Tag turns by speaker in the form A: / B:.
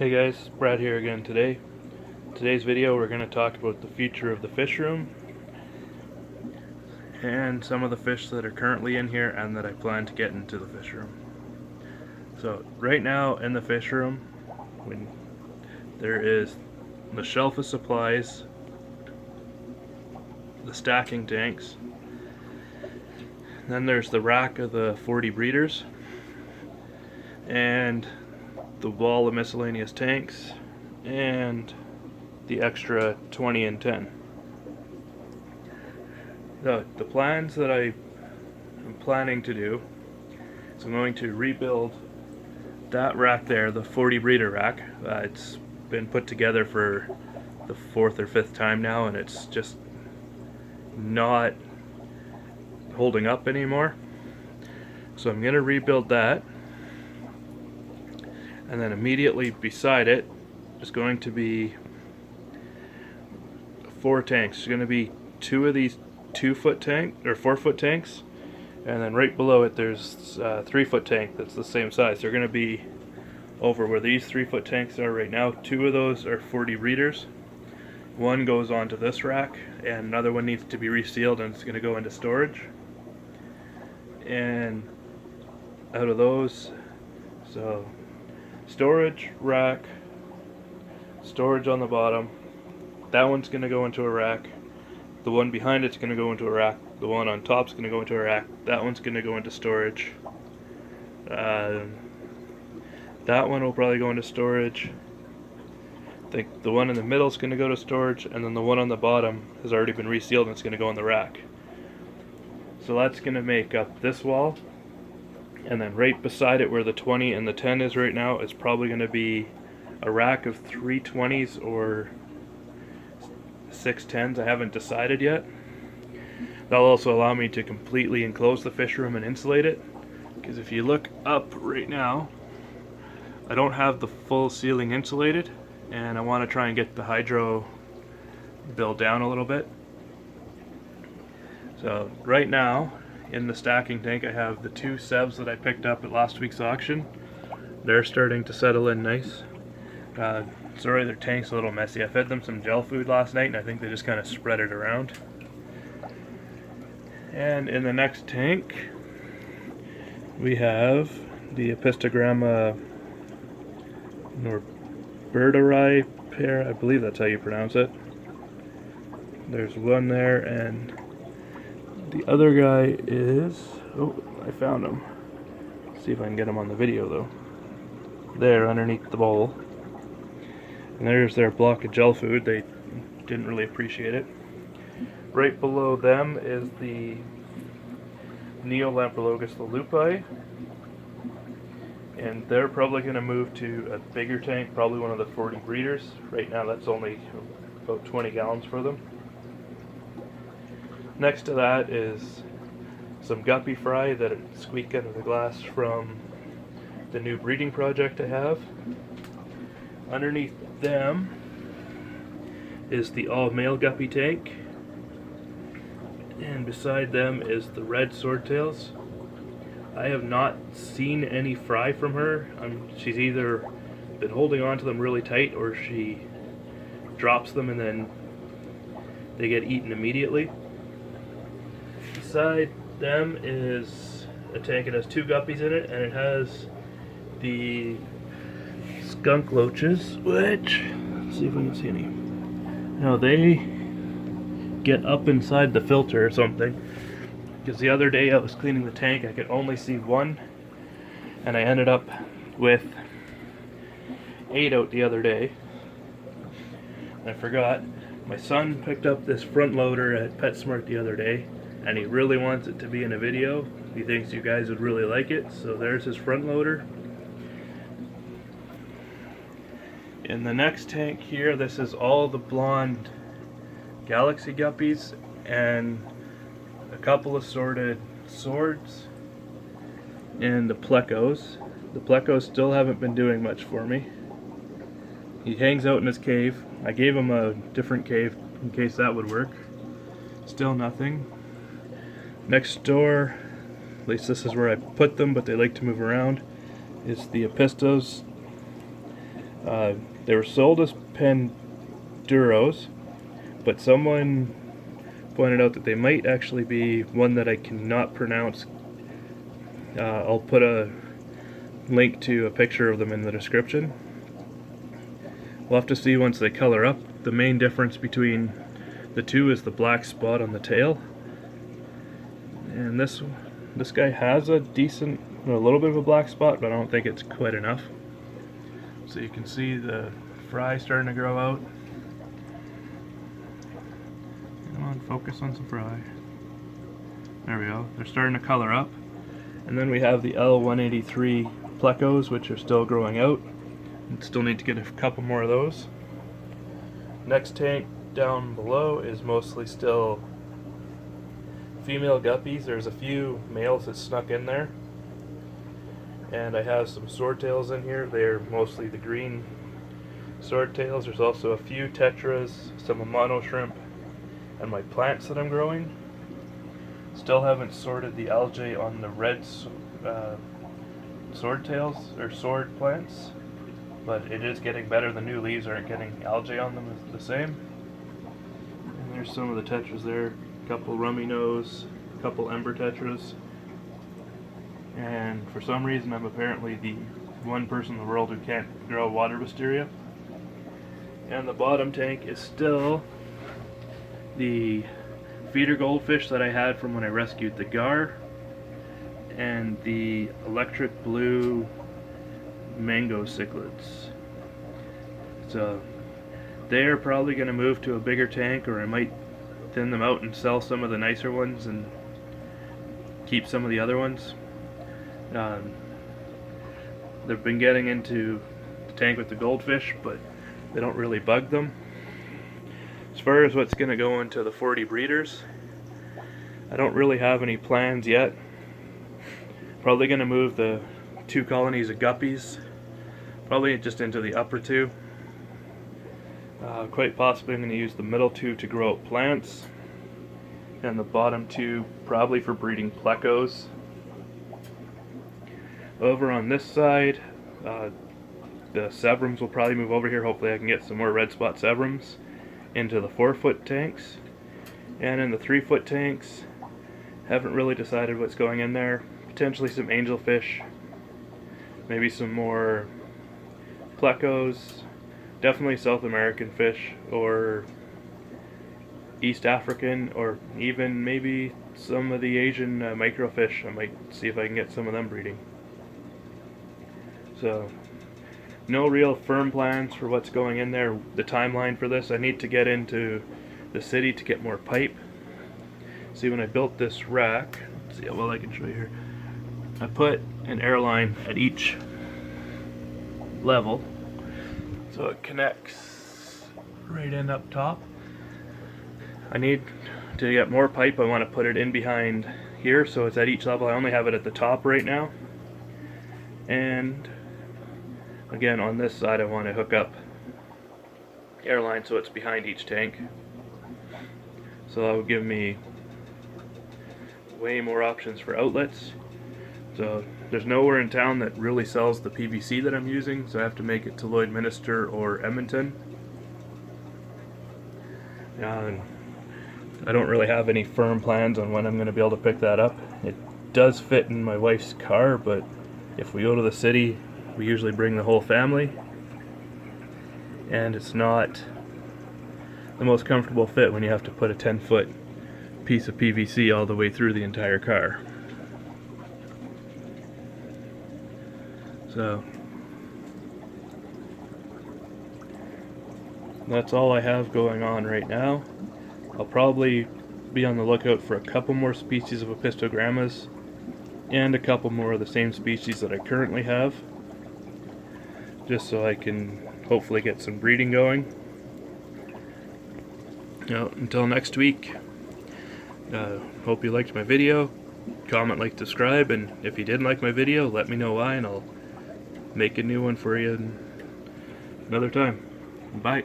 A: Hey guys, Brad here again today. Today's video we're going to talk about the future of the fish room and some of the fish that are currently in here and that I plan to get into the fish room. So right now in the fish room, there is the shelf of supplies, the stacking tanks, then there's the rack of the 40 breeders, and the wall of miscellaneous tanks, and the extra 20 and 10. The plans that I'm planning to do is I'm going to rebuild that rack there, the 40 breeder rack. It's been put together for the 4th or 5th time now, and it's just not holding up anymore. So I'm going to rebuild that, and then immediately beside it is going to be 4 tanks. There's going to be 2 of these 2-foot tank or 4-foot tanks, and then right below it there's a 3-foot tank that's the same size. They're going to be over where these 3-foot tanks are right now. 2 of those are 40 breeders. One goes onto this rack, and another one needs to be resealed, and it's going to go into storage. And out of those, so storage, rack, storage on the bottom, that one's going to go into a rack, the one behind it's going to go into a rack, the one on top's going to go into a rack, that one's going to go into storage, that one will probably go into storage. I think the one in the middle is going to go to storage, and then the one on the bottom has already been resealed and it's going to go in the rack. So that's going to make up this wall, and then right beside it where the 20 and the 10 is right now is probably going to be a rack of 3 20s or 6 10s. I haven't decided yet. That'll also allow me to completely enclose the fish room and insulate it, because if you look up right now, I don't have the full ceiling insulated, and I want to try and get the hydro bill down a little bit. So right now in the stacking tank I have the 2 sebs that I picked up at last week's auction. They're starting to settle in nice. Sorry, their tank's a little messy. I fed them some gel food last night and I think they just kind of spread it around. And in the next tank we have the Apistogramma norberti pair, I believe that's how you pronounce it. There's one there, and the other guy is, oh, I found him. Let's see if I can get him on the video though. There, underneath the bowl. And there's their block of gel food. They didn't really appreciate it. Right below them is the Neolamprologus lupi. And they're probably going to move to a bigger tank, probably one of the 40 breeders. Right now that's only about 20 gallons for them. Next to that is some guppy fry that squeak out of the glass from the new breeding project I have. Underneath them is the all-male guppy tank, and beside them is the red swordtails. I have not seen any fry from her. She's either been holding on to them really tight, or she drops them and then they get eaten immediately. Beside them is a tank. It has 2 guppies in it, and it has the skunk loaches, which, let's see if we can see any. Now they get up inside the filter or something, because the other day I was cleaning the tank, I could only see 1, and I ended up with 8 out the other day. I forgot, my son picked up this front loader at PetSmart the other day, and he really wants it to be in a video. He thinks you guys would really like it, so there's his front loader. In the next tank here, this is all the blonde galaxy guppies and a couple assorted swords and the plecos. The plecos still haven't been doing much for me. He hangs out in his cave. I gave him a different cave in case that would work. Still nothing. Next door, at least this is where I put them, but they like to move around, is the Apistos. They were sold as panduros, but someone pointed out that they might actually be one that I cannot pronounce. I'll put a link to a picture of them in the description. We'll have to see once they color up. The main difference between the two is the black spot on the tail. And this guy has a little bit of a black spot, but I don't think it's quite enough. So you can see the fry starting to grow out. Come on, focus on some fry. There we go. They're starting to color up. And then we have the L183 plecos, which are still growing out. And still need to get a couple more of those. Next tank down below is mostly still female guppies. There's a few males that snuck in there. And I have some swordtails in here. They're mostly the green swordtails. There's also a few tetras, some mono shrimp, and my plants that I'm growing. Still haven't sorted the algae on the red swordtails or sword plants, but it is getting better. The new leaves aren't getting algae on them the same. And there's some of the tetras there. A couple rummy nose, a couple ember tetras. And for some reason I'm apparently the one person in the world who can't grow water wisteria. And the bottom tank is still the feeder goldfish that I had from when I rescued the gar, and the electric blue mango cichlids. So they're probably going to move to a bigger tank, or I might thin them out and sell some of the nicer ones and keep some of the other ones. They've been getting into the tank with the goldfish, but they don't really bug them. As far as what's going to go into the 40 breeders, I don't really have any plans yet. Probably going to move the 2 colonies of guppies, probably just into the upper 2. Quite possibly I'm going to use the middle 2 to grow out plants, and the bottom 2 probably for breeding plecos. Over on this side, the severums will probably move over here. Hopefully I can get some more red spot severums into the 4-foot tanks. And in the 3-foot tanks, haven't really decided what's going in there. Potentially some angelfish, maybe some more plecos, definitely South American fish, or East African, or even maybe some of the Asian microfish. I might see if I can get some of them breeding. So, no real firm plans for what's going in there. The timeline for this, I need to get into the city to get more pipe. See, when I built this rack, let's see how well I can show you here. I put an airline at each level, so it connects right in up top. I need to get more pipe. I want to put it in behind here, so it's at each level. I only have it at the top right now. And again, on this side I want to hook up airline so it's behind each tank. So that will give me way more options for outlets. So there's nowhere in town that really sells the PVC that I'm using, so I have to make it to Lloydminster or Edmonton. And I don't really have any firm plans on when I'm going to be able to pick that up. It does fit in my wife's car, but if we go to the city, we usually bring the whole family, and it's not the most comfortable fit when you have to put a 10-foot piece of PVC all the way through the entire car. So that's all I have going on right now. I'll probably be on the lookout for a couple more species of Apistogrammas and a couple more of the same species that I currently have, just so I can hopefully get some breeding going. Now, until next week, hope you liked my video. Comment, like, subscribe, and if you didn't like my video, let me know why, and I'll make a new one for you another time. Bye.